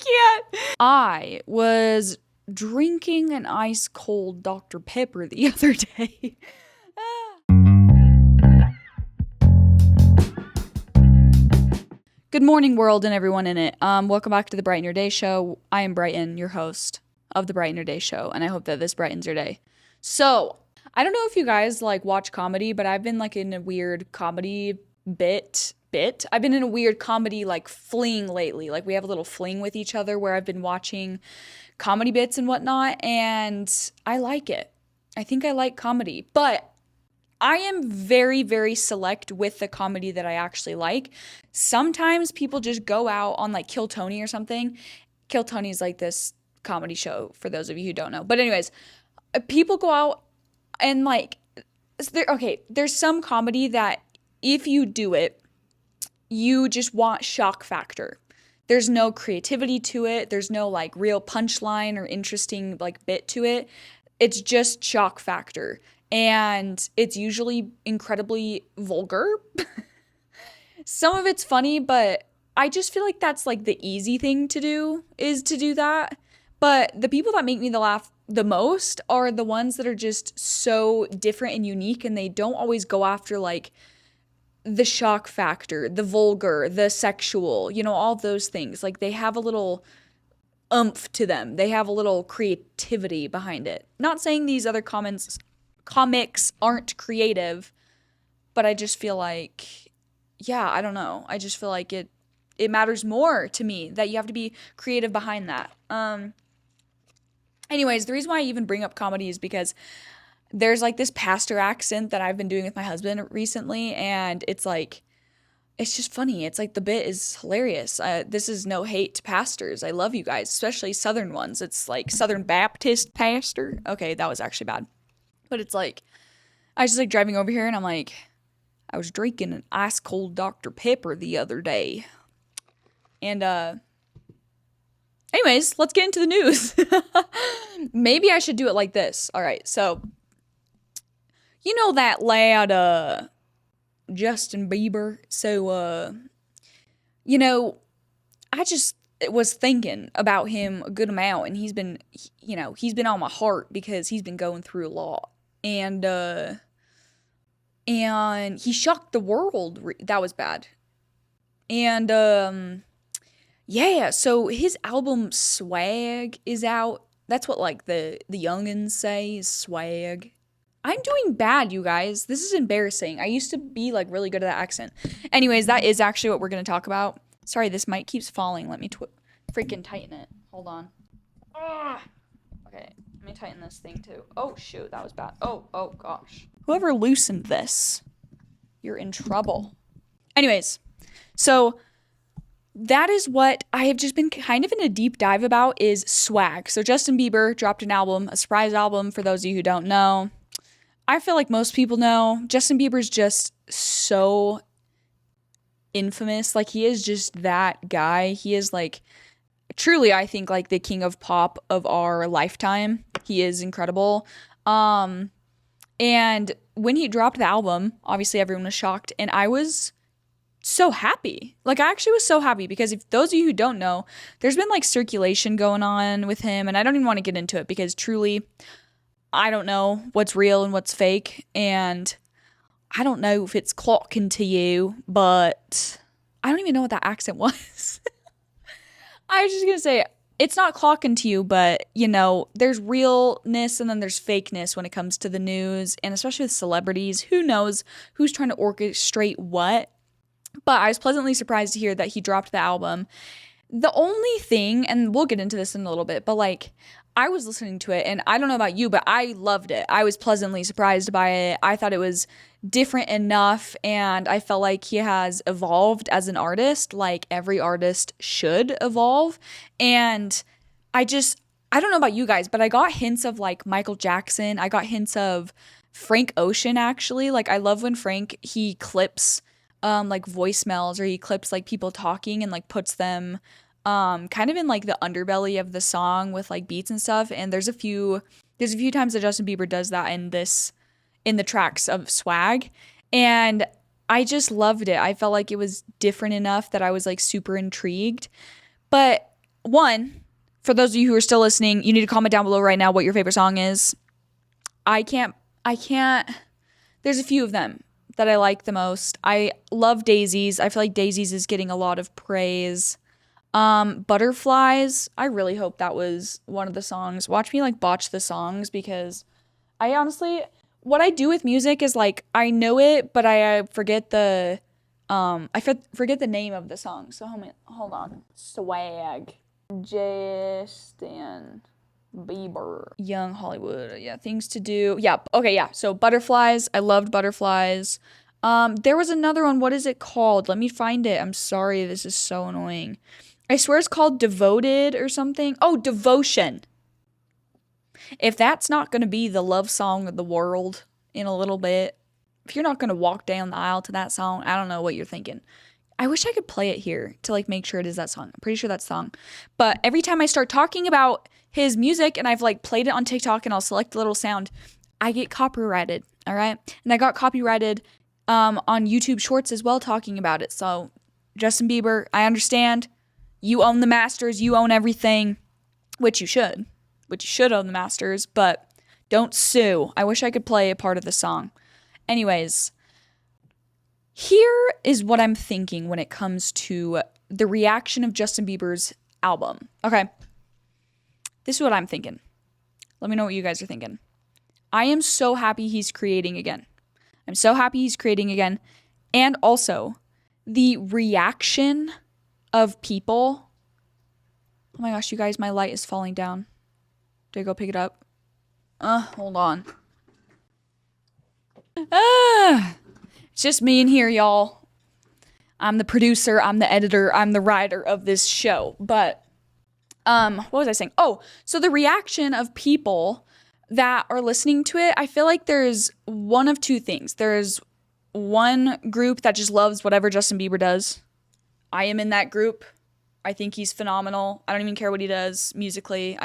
can't. I was drinking an ice cold Dr. Pepper the other day. Good morning, world, and everyone in it. Welcome back to the Brighten Your Day Show. I am Brighton, your host of the Brighten Your Day Show, and I hope that this brightens your day. So, I don't know if you guys watch comedy, but I've been in a weird comedy bit. I've been in a weird comedy fling lately. We have a little fling with each other where I've been watching comedy bits and whatnot, and I like it. I think I like comedy, but I am very, very select with the comedy that I actually like. Sometimes people just go out on Kill Tony or something. Kill Tony is this comedy show for those of you who don't know. But anyways, people go out and there's some comedy that if you do it, you just want shock factor. There's no creativity to it. There's no real punchline or interesting bit to it. It's just shock factor. And it's usually incredibly vulgar. Some of it's funny, but I just feel like that's the easy thing to do is to do that. But the people that make me laugh the most are the ones that are just so different and unique, and they don't always go after the shock factor, the vulgar, the sexual, all those things. They have a little oomph to them. They have a little creativity behind it. Not saying these other comics aren't creative, but I just feel I don't know. I just feel it matters more to me that you have to be creative behind that. Anyways, the reason why I even bring up comedy is because there's this pastor accent that I've been doing with my husband recently, and it's it's just funny. It's the bit is hilarious. This is no hate to pastors. I love you guys, especially Southern ones. It's Southern Baptist pastor. Okay, that was actually bad. But it's I was just driving over here and I'm I was drinking an ice cold Dr. Pepper the other day. And anyways, let's get into the news. Maybe I should do it like this. All right, so you know that lad Justin Bieber. So I just was thinking about him a good amount, and he's been on my heart because he's been going through a lot. And he shocked the world. That was bad. And yeah, so his album Swag is out. That's what the youngins say is swag. I'm doing bad, you guys. This is embarrassing. I used to be really good at that accent. Anyways, that is actually what we're going to talk about. Sorry, this mic keeps falling. Let me freaking tighten it. Hold on. Okay, let me tighten this thing too. Oh, shoot, that was bad. Oh, gosh. Whoever loosened this, you're in trouble. Anyways, so that is what I have just been kind of in a deep dive about is swag. So Justin Bieber dropped an album, a surprise album for those of you who don't know. I feel most people know. Justin Bieber's just so infamous. He is just that guy. He is truly, I think, the king of pop of our lifetime. He is incredible. And when he dropped the album, obviously everyone was shocked, and I was so happy. I actually was so happy because if those of you who don't know, there's been circulation going on with him, and I don't even want to get into it because truly, I don't know what's real and what's fake, and I don't know if it's clocking to you, but I don't even know what that accent was. I was just going to say, it's not clocking to you, but, there's realness and then there's fakeness when it comes to the news, and especially with celebrities. Who knows who's trying to orchestrate what? But I was pleasantly surprised to hear that he dropped the album. The only thing, and we'll get into this in a little bit, but I was listening to it, and I don't know about you, but I loved it. I was pleasantly surprised by it. I thought it was different enough, and I felt he has evolved as an artist, like every artist should evolve. And I don't know about you guys, but I got hints of Michael Jackson. I got hints of Frank Ocean, actually. I love when Frank, he clips voicemails, or he clips people talking and puts them kind of in the underbelly of the song with beats and stuff. And there's a few times that Justin Bieber does that in the tracks of Swag, and I just loved it. I felt it was different enough that I was super intrigued. But one, for those of you who are still listening, you need to comment down below right now what your favorite song is. I can't, there's a few of them that I like the most. I love Daisies. I feel like Daisies is getting a lot of praise. Butterflies, I really hope that was one of the songs. Watch me like botch the songs, because I honestly, what I do with music is like, I know it, but I forget the, forget the name of the song. So hold on. Swag. Justin Bieber. Young Hollywood. Yeah, things to do. Yeah. Okay, yeah. So Butterflies. I loved Butterflies. There was another one. What is it called? Let me find it. I'm sorry. This is so annoying. I swear it's called Devoted or something. Oh, Devotion. If that's not going to be the love song of the world in a little bit, if you're not going to walk down the aisle to that song, I don't know what you're thinking. I wish I could play it here to like make sure it is that song. I'm pretty sure that song. But every time I start talking about his music and I've like played it on TikTok and I'll select a little sound, I get copyrighted. All right. And I got copyrighted on YouTube Shorts as well talking about it. So Justin Bieber, I understand. You own the masters. You own everything, which you should. Which you should own the masters. But don't sue. I wish I could play a part of the song. Anyways, here is what I'm thinking when it comes to the reaction of Justin Bieber's album. Okay. This is what I'm thinking. Let me know what you guys are thinking. I am so happy he's creating again. I'm so happy he's creating again. And also, the reaction of people. Oh my gosh, you guys, my light is falling down. Did I go pick it up? Hold on. It's just me in here, y'all. I'm the producer, I'm the editor, I'm the writer of this show. But, what was I saying? Oh, so the reaction of people that are listening to it, I feel like there's one of two things. There's one group that just loves whatever Justin Bieber does. I am in that group. I think he's phenomenal. I don't even care what he does musically.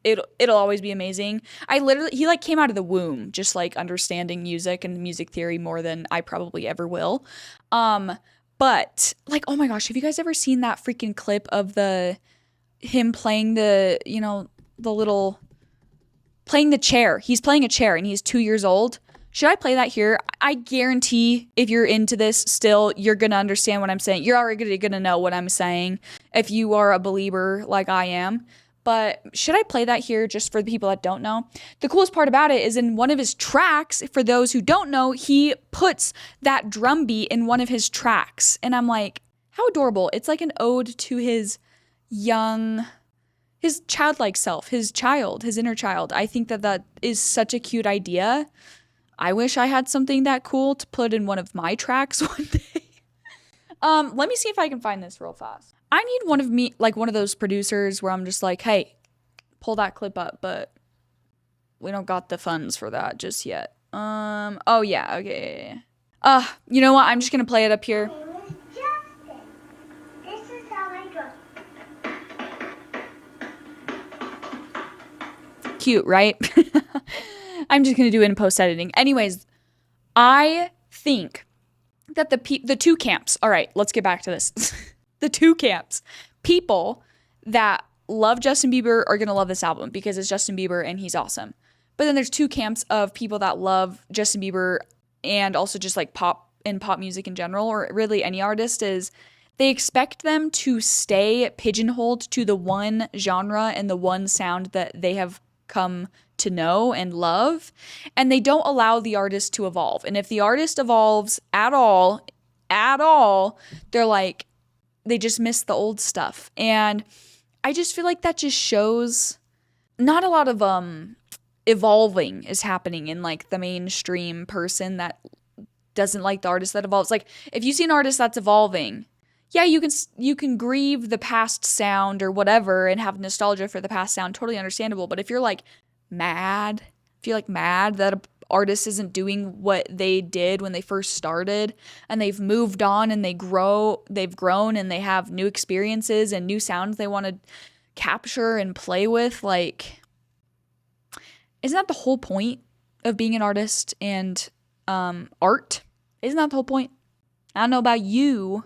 It'll always be amazing. He like came out of the womb just like understanding music and music theory more than I probably ever will. But like, oh my gosh, have you guys ever seen that freaking clip of him playing playing the chair? He's playing a chair and he's 2 years old. Should I play that here? I guarantee if you're into this still, you're going to understand what I'm saying. You're already going to know what I'm saying if you are a believer like I am. But should I play that here just for the people that don't know? The coolest part about it is in one of his tracks, for those who don't know, he puts that drum beat in one of his tracks. And I'm like, how adorable. It's like an ode to his childlike self, his inner child. I think that is such a cute idea. I wish I had something that cool to put in one of my tracks one day. Let me see if I can find this real fast. I need one of those producers where I'm just like, hey, pull that clip up, but we don't got the funds for that just yet. Oh yeah, okay. You know what? I'm just gonna play it up here. Justin, this is how I go. Cute, right? I'm just gonna do it in post editing. Anyways, I think that the two camps. All right, let's get back to this. The two camps. People that love Justin Bieber are going to love this album because it's Justin Bieber and he's awesome. But then there's two camps of people that love Justin Bieber and also just like pop music in general, or really any artist, is they expect them to stay pigeonholed to the one genre and the one sound that they have come to know and love, and they don't allow the artist to evolve. And if the artist evolves at all, they're like, they just miss the old stuff. And I just feel like that just shows not a lot of evolving is happening in like the mainstream person that doesn't like the artist that evolves. Like if you see an artist that's evolving, yeah, you can grieve the past sound or whatever and have nostalgia for the past sound, totally understandable. But if you're like mad that an artist isn't doing what they did when they first started and they've moved on and they've grown and they have new experiences and new sounds they want to capture and play with, like, isn't that the whole point of being an artist and art? Isn't that the whole point? I don't know about you,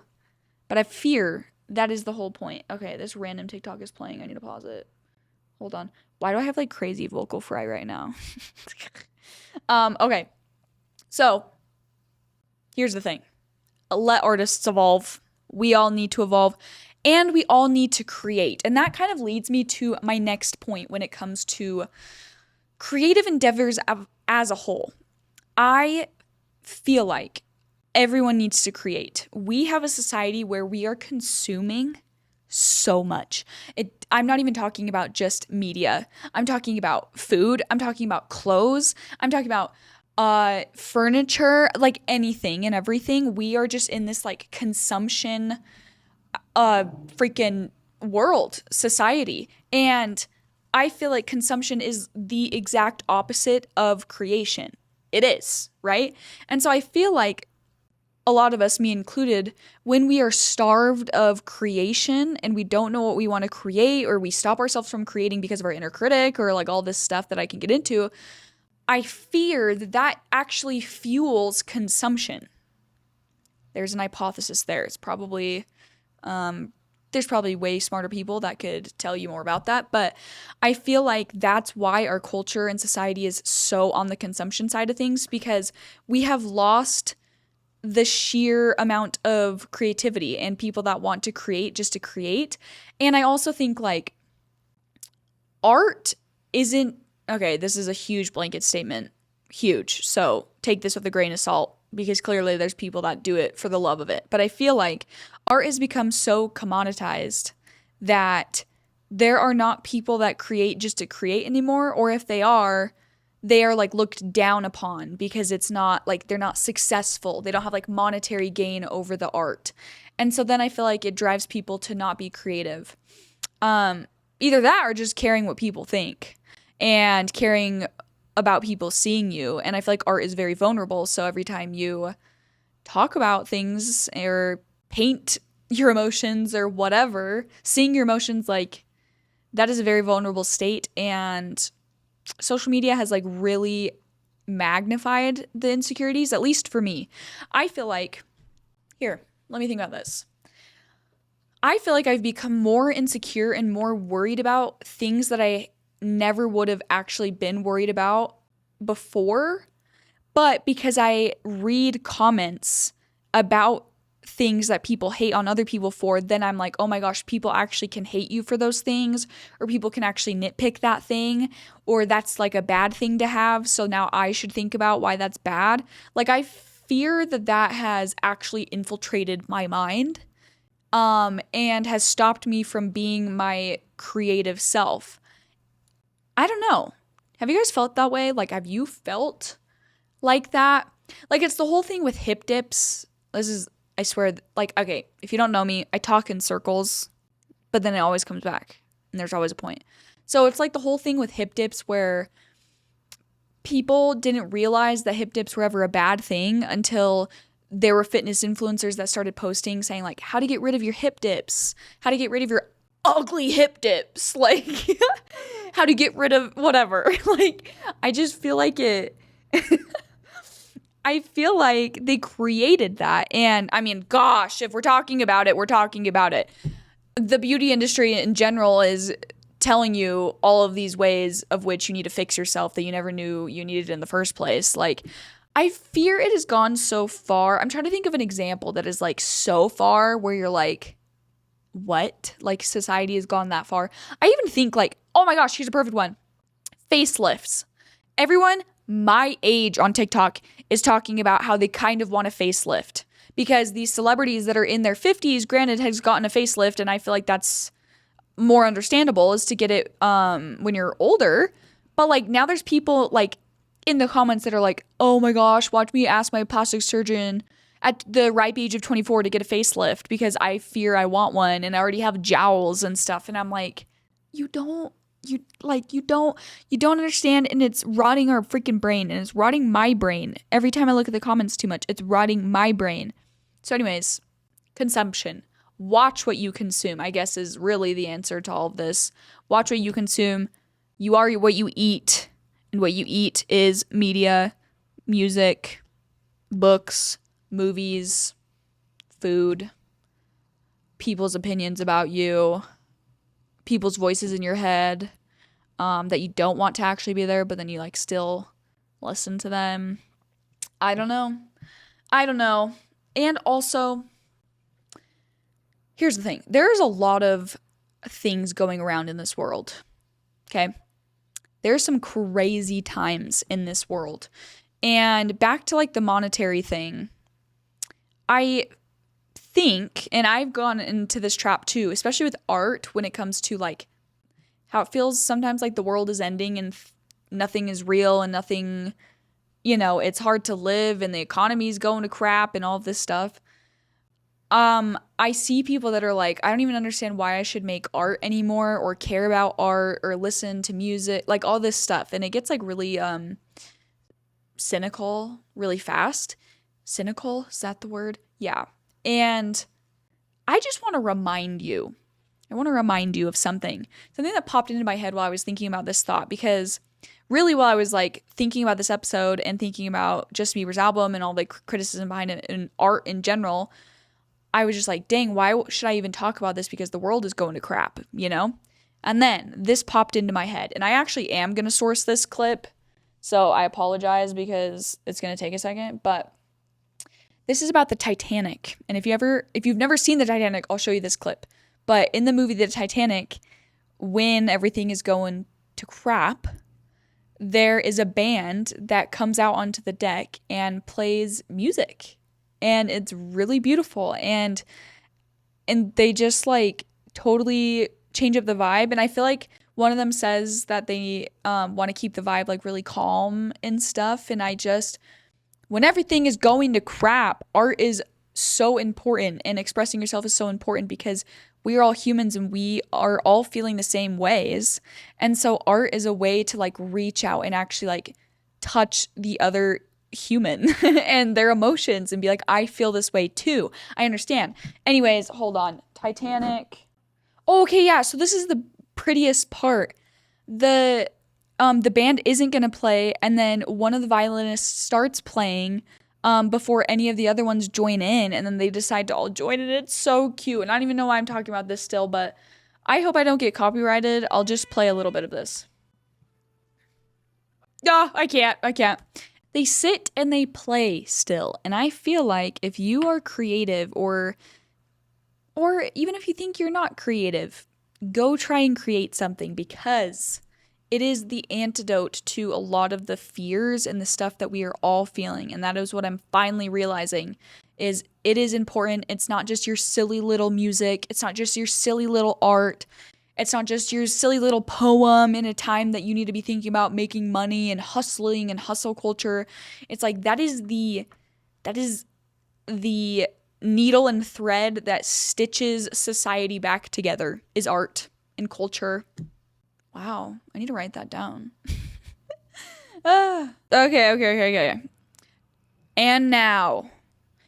but I fear That is the whole point. Okay, this random TikTok is playing. I need to pause it. Hold on. Why do I have like crazy vocal fry right now? Okay. So, here's the thing. Let artists evolve. We all need to evolve, and we all need to create. And that kind of leads me to my next point when it comes to creative endeavors as a whole. I feel like everyone needs to create. We have a society where we are consuming so much. I'm not even talking about just media. I'm talking about food. I'm talking about clothes. I'm talking about furniture, like anything and everything. We are just in this like consumption freaking world, society. And I feel like consumption is the exact opposite of creation. It is, right? And so I feel like a lot of us, me included, when we are starved of creation and we don't know what we want to create, or we stop ourselves from creating because of our inner critic or like all this stuff that I can get into, I fear that that actually fuels consumption. There's an hypothesis there. It's probably, there's probably way smarter people that could tell you more about that. But I feel like that's why our culture and society is so on the consumption side of things, because we have lost the sheer amount of creativity and people that want to create just to create. And I also think like art isn't, okay, this is a huge blanket statement, huge. So take this with a grain of salt, because clearly there's people that do it for the love of it. But I feel like art has become so commoditized that there are not people that create just to create anymore. Or if they are like looked down upon because it's not like they're not successful. They don't have like monetary gain over the art. And so then I feel like it drives people to not be creative. Either that or just caring what people think and caring about people seeing you. And I feel like art is very vulnerable. So every time you talk about things or paint your emotions or whatever, seeing your emotions, like that is a very vulnerable state. And social media has like really magnified the insecurities, at least for me. I feel like, here, let me think about this. I feel like I've become more insecure and more worried about things that I never would have actually been worried about before. But because I read comments about things that people hate on other people for, then I'm like, oh my gosh, people actually can hate you for those things, or people can actually nitpick that thing, or that's like a bad thing to have. So now I should think about why that's bad. Like I fear that that has actually infiltrated my mind, and has stopped me from being my creative self. I don't know. Have you guys felt that way? Like, have you felt like that? Like, it's the whole thing with hip dips. This is, I swear, like, okay, if you don't know me, I talk in circles, but then it always comes back, and there's always a point. So it's like the whole thing with hip dips where people didn't realize that hip dips were ever a bad thing until there were fitness influencers that started posting saying, like, how to get rid of your hip dips, how to get rid of your ugly hip dips, like, how to get rid of whatever. Like, I just feel like it... I feel like they created that. And I mean, gosh, if we're talking about it, we're talking about it. The beauty industry in general is telling you all of these ways of which you need to fix yourself that you never knew you needed in the first place. Like, I fear it has gone so far. I'm trying to think of an example that is like so far where you're like, what? Like, society has gone that far. I even think like, oh my gosh, here's a perfect one. Facelifts. Everyone my age on TikTok is talking about how they kind of want a facelift because these celebrities that are in their 50s, granted, has gotten a facelift, and I feel like that's more understandable is to get it when you're older. But like now there's people like in the comments that are like, oh my gosh, watch me ask my plastic surgeon at the ripe age of 24 to get a facelift because I fear I want one and I already have jowls and stuff. And I'm like, you don't understand, and it's rotting our freaking brain, and it's rotting my brain. Every time I look at the comments too much, it's rotting my brain. So anyways, consumption. Watch what you consume, I guess, is really the answer to all of this. Watch what you consume. You are what you eat, and what you eat is media, music, books, movies, food, people's opinions about you, people's voices in your head, that you don't want to actually be there, but then you like still listen to them. I don't know. And also, here's the thing. There's a lot of things going around in this world. Okay? There's some crazy times in this world. And back to like the monetary thing, I think, and I've gone into this trap too, especially with art when it comes to like how it feels sometimes like the world is ending and nothing is real and nothing, it's hard to live and the economy's going to crap and all of this stuff. I see people that are like, I don't even understand why I should make art anymore or care about art or listen to music, like all this stuff. And it gets like really cynical really fast. Cynical, is that the word? Yeah. And I just want to remind you of something that popped into my head while I was thinking about this thought, because really while I was like thinking about this episode and thinking about Justin Bieber's album and all the criticism behind it and art in general, I was just like, dang, why should I even talk about this? Because the world is going to crap, And then this popped into my head, and I actually am going to source this clip. So I apologize because it's going to take a second, but this is about the Titanic. And if you've never seen the Titanic, I'll show you this clip. But in the movie The Titanic, when everything is going to crap, there is a band that comes out onto the deck and plays music. And it's really beautiful. And they just like totally change up the vibe. And I feel like one of them says that they want to keep the vibe like really calm and stuff. And when everything is going to crap, art is so important and expressing yourself is so important because we are all humans and we are all feeling the same ways. And so art is a way to like reach out and actually like touch the other human and their emotions and be like, I feel this way too. I understand. Anyways, hold on. Titanic. Oh, okay, yeah. So this is the prettiest part. The band isn't going to play, and then one of the violinists starts playing before any of the other ones join in, and then they decide to all join in. It's so cute, and I don't even know why I'm talking about this still, but I hope I don't get copyrighted. I'll just play a little bit of this. No, I can't. They sit and they play still, and I feel like if you are creative or even if you think you're not creative, go try and create something, because it is the antidote to a lot of the fears and the stuff that we are all feeling. And that is what I'm finally realizing is it is important. It's not just your silly little music. It's not just your silly little art. It's not just your silly little poem in a time that you need to be thinking about making money and hustling and hustle culture. It's like that is the needle and thread that stitches society back together is art and culture. Wow, I need to write that down. Okay. And now,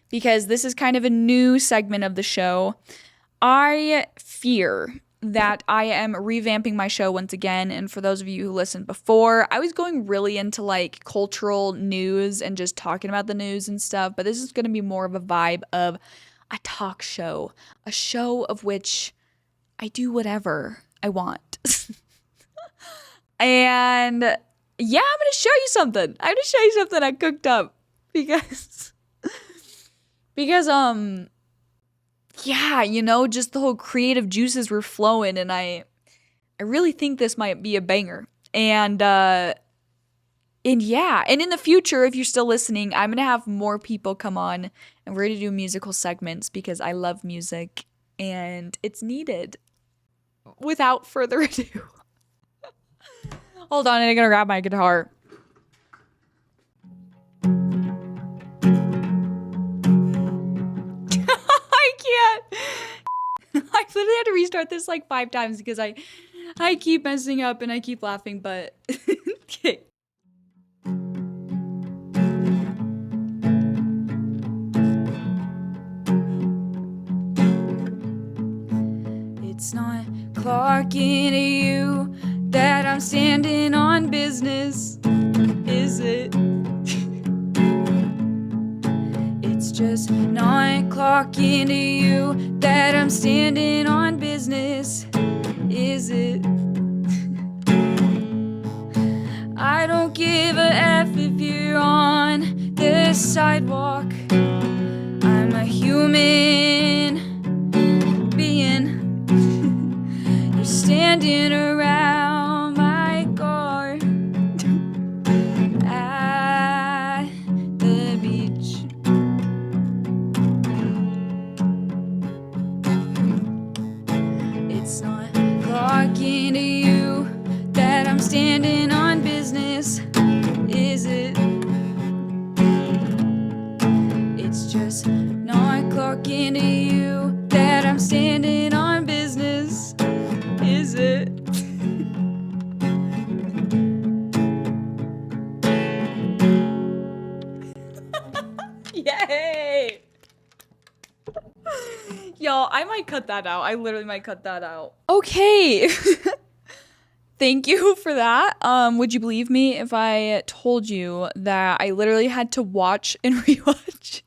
because this is kind of a new segment of the show, I fear that I am revamping my show once again. And for those of you who listened before, I was going really into like cultural news and just talking about the news and stuff. But this is going to be more of a vibe of a talk show, a show of which I do whatever I want. And yeah, I'm going to show you something. I cooked up because yeah, just the whole creative juices were flowing, and I really think this might be a banger. And yeah, and in the future, if you're still listening, I'm going to have more people come on and we're going to do musical segments because I love music and it's needed. Without further ado. Hold on, I'm going to grab my guitar. I can't. I literally had to restart this like 5 times because I keep messing up and I keep laughing, but okay. It's not clocking to you that I'm standing on business, is it? It's just not clocking to you that I'm standing on business, is it? I don't give a F if you're on the sidewalk. I'm a human being. You're standing around my car at the beach. It's not clocking to you that I'm standing on business, is it? It's just not clocking to you that I'm standing on business, is it? Yay! Y'all, I might cut that out. I literally might cut that out. Okay. Thank you for that. Would you believe me if I told you that I literally had to watch and rewatch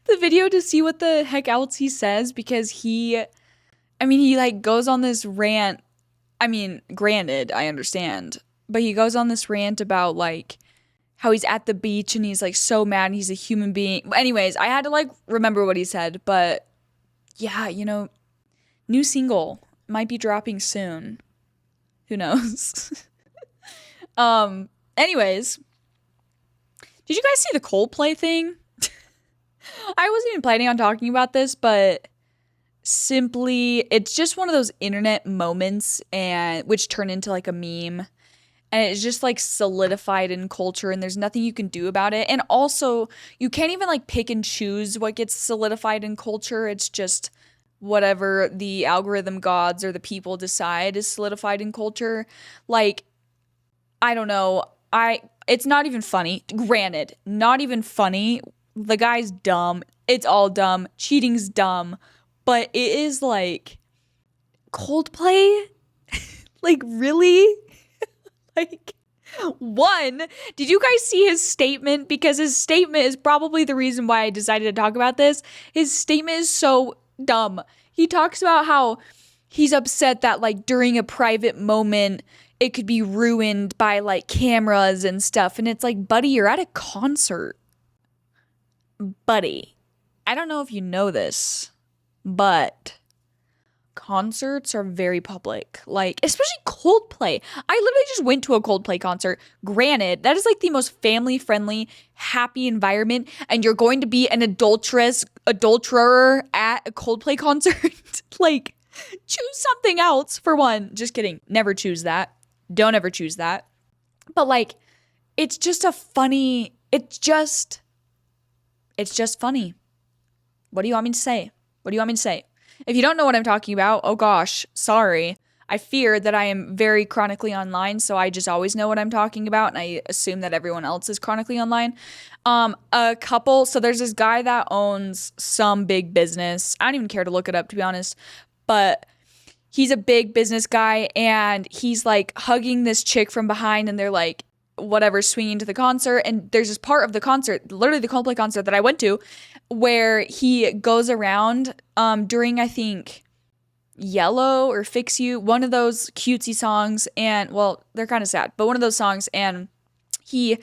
the video to see what the heck else he says, because he like goes on this rant. I mean, granted, I understand, but he goes on this rant about like how he's at the beach and he's like so mad and he's a human being. Anyways, I had to like remember what he said, but yeah, new single might be dropping soon. Who knows? Anyways, did you guys see the Coldplay thing? I wasn't even planning on talking about this, but simply it's just one of those internet moments and which turn into like a meme, and it's just like solidified in culture and there's nothing you can do about it. And also, you can't even like pick and choose what gets solidified in culture. It's just whatever the algorithm gods or the people decide is solidified in culture. Like, I don't know. It's not even funny. Granted, not even funny. The guy's dumb. It's all dumb. Cheating's dumb. But it is like Coldplay? Like, really? Like, one, did you guys see his statement? Because his statement is probably the reason why I decided to talk about this. His statement is so dumb. He talks about how he's upset that like during a private moment it could be ruined by like cameras and stuff. And it's like, buddy, you're at a concert. Buddy, I don't know if you know this, but concerts are very public. Like, especially Coldplay. I literally just went to a Coldplay concert. Granted, that is like the most family-friendly, happy environment, and you're going to be an adulterer at a Coldplay concert. Like, choose something else for one. Just kidding. Never choose that. Don't ever choose that. But like, it's just funny. It's just funny. What do you want me to say? What do you want me to say? If you don't know what I'm talking about, oh gosh, sorry. I fear that I am very chronically online, so I just always know what I'm talking about, and I assume that everyone else is chronically online. So there's this guy that owns some big business. I don't even care to look it up, to be honest, but he's a big business guy, and he's like hugging this chick from behind, and they're like, whatever, swinging to the concert. And there's this part of the concert, literally the Coldplay concert that I went to, where he goes around during, I think, Yellow or Fix You, one of those cutesy songs, and well, they're kind of sad, but one of those songs, and he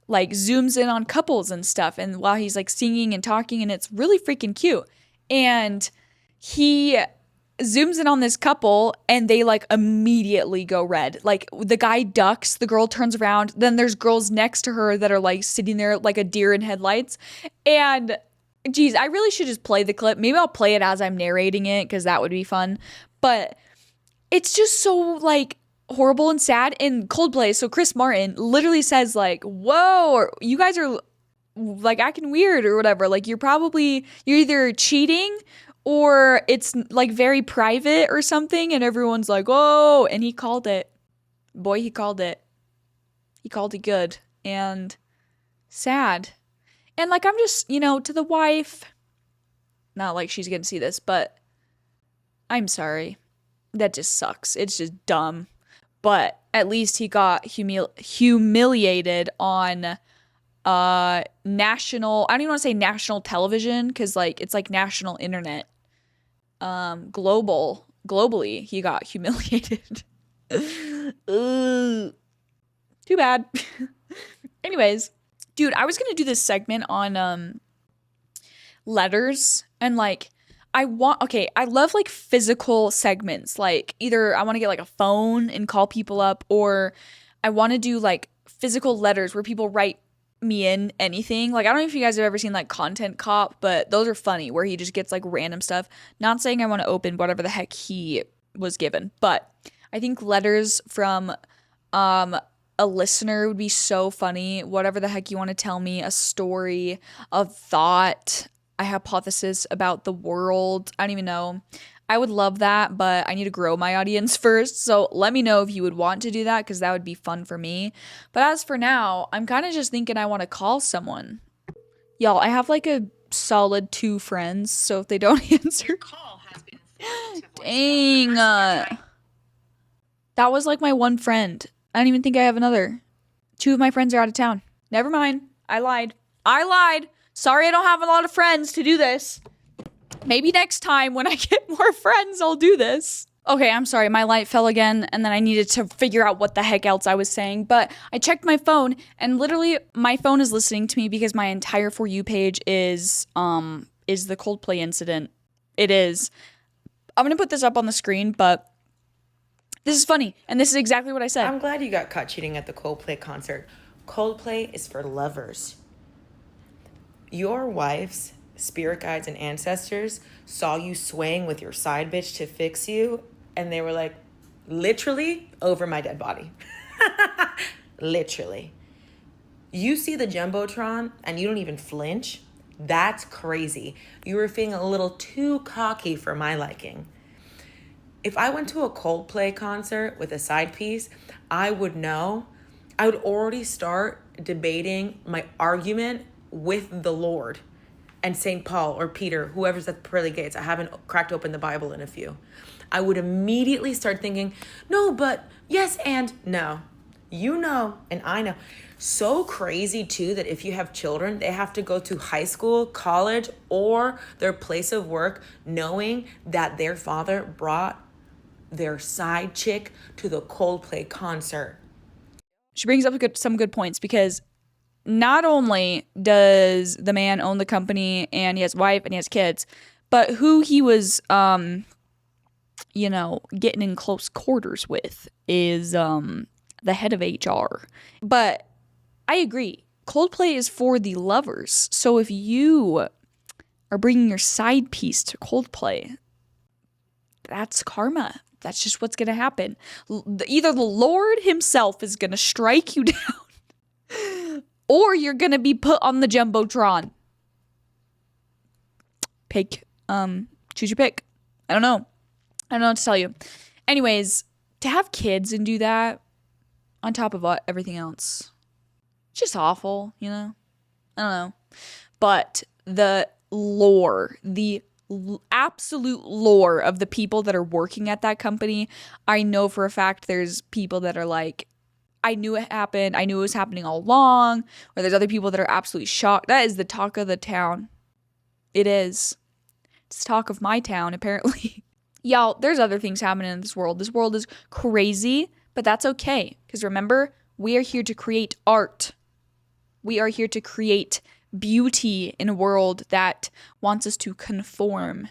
like zooms in on couples and stuff, and while he's like singing and talking, and it's really freaking cute. And he zooms in on this couple and they like immediately go red. Like, the guy ducks, the girl turns around, then there's girls next to her that are like sitting there like a deer in headlights. And geez, I really should just play the clip. Maybe I'll play it as I'm narrating it, because that would be fun. But it's just so like horrible and sad. And Coldplay, so Chris Martin literally says like, whoa, or you guys are like acting weird or whatever. Like, you're either cheating or it's like very private or something. And everyone's like, oh, and he called it. Boy, he called it. He called it good and sad. And like, I'm just, to the wife, not like she's gonna see this, but I'm sorry. That just sucks. It's just dumb. But at least he got humiliated on national, I don't even want to say national television because like it's like national internet. Globally, he got humiliated. Ugh. Too bad. Anyways, dude, I was gonna do this segment on letters and like I love like physical segments. Like either I want to get like a phone and call people up, or I want to do like physical letters where people write me in anything. Like I don't know if you guys have ever seen like Content Cop, but those are funny where he just gets like random stuff. Not saying I want to open whatever the heck he was given, but I think letters from a listener would be so funny. Whatever the heck you want to tell me, a story, a thought, a hypothesis about the world. I don't even know. I would love that, but I need to grow my audience first. So let me know if you would want to do that because that would be fun for me. But as for now, I'm kind of just thinking I want to call someone. Y'all, I have like a solid 2 friends, so if they don't answer, call has been forwarded to dang, that was like my one friend. I don't even think I have another. 2 of my friends are out of town. Never mind. I lied. Sorry, I don't have a lot of friends to do this. Maybe next time when I get more friends, I'll do this. Okay, I'm sorry. My light fell again, and then I needed to figure out what the heck else I was saying. But I checked my phone, and literally my phone is listening to me because my entire For You page is the Coldplay incident. It is. I'm going to put this up on the screen, but this is funny, and this is exactly what I said. I'm glad you got caught cheating at the Coldplay concert. Coldplay is for lovers. Your wife's spirit guides and ancestors saw you swaying with your side bitch to fix you, and they were like, literally over my dead body. Literally. You see the Jumbotron and you don't even flinch? That's crazy. You were feeling a little too cocky for my liking. If I went to a Coldplay concert with a side piece, I would know. I would already start debating my argument with the Lord and St. Paul or Peter, whoever's at the pearly gates. I haven't cracked open the Bible in a few. I would immediately start thinking, no, but yes, and no. You know, and I know. So crazy too that if you have children, they have to go to high school, college, or their place of work knowing that their father brought their side chick to the Coldplay concert. She brings up some good points because not only does the man own the company and he has a wife and he has kids, but who he was, getting in close quarters with is the head of HR. But I agree. Coldplay is for the lovers. So if you are bringing your side piece to Coldplay, that's karma. That's just what's going to happen. Either the Lord himself is going to strike you down or you're going to be put on the Jumbotron. Pick. Choose your pick. I don't know. I don't know what to tell you. Anyways, to have kids and do that on top of everything else, it's just awful, you know? I don't know. But the lore, the absolute lore of the people that are working at that company, I know for a fact there's people that are like, I knew it happened. I knew it was happening all along. Or there's other people that are absolutely shocked. That is the talk of the town. It is. It's talk of my town, apparently. Y'all, there's other things happening in this world. This world is crazy, but that's okay. Because remember, we are here to create art. We are here to create beauty in a world that wants us to conform.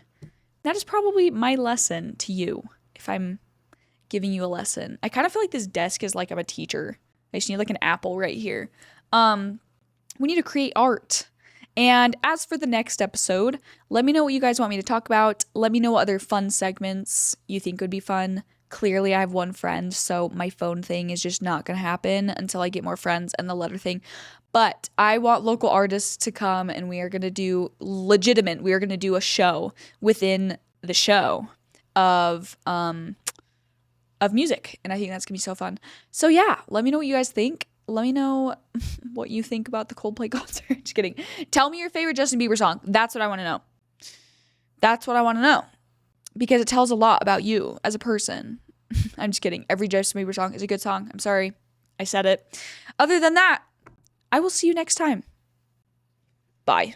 That is probably my lesson to you, if I'm giving you a lesson. I kind of feel like this desk is like I'm a teacher. I just need like an apple right here. We need to create art. And as for the next episode, let me know what you guys want me to talk about. Let me know what other fun segments you think would be fun. Clearly, I have one friend, so my phone thing is just not going to happen until I get more friends and the letter thing. But I want local artists to come, and we are going to do we are going to do a show within the show of music. And I think that's going to be so fun. So yeah, let me know what you guys think. Let me know what you think about the Coldplay concert. Just kidding. Tell me your favorite Justin Bieber song. That's what I want to know. That's what I want to know. Because it tells a lot about you as a person. I'm just kidding. Every Justin Bieber song is a good song. I'm sorry. I said it. Other than that, I will see you next time. Bye.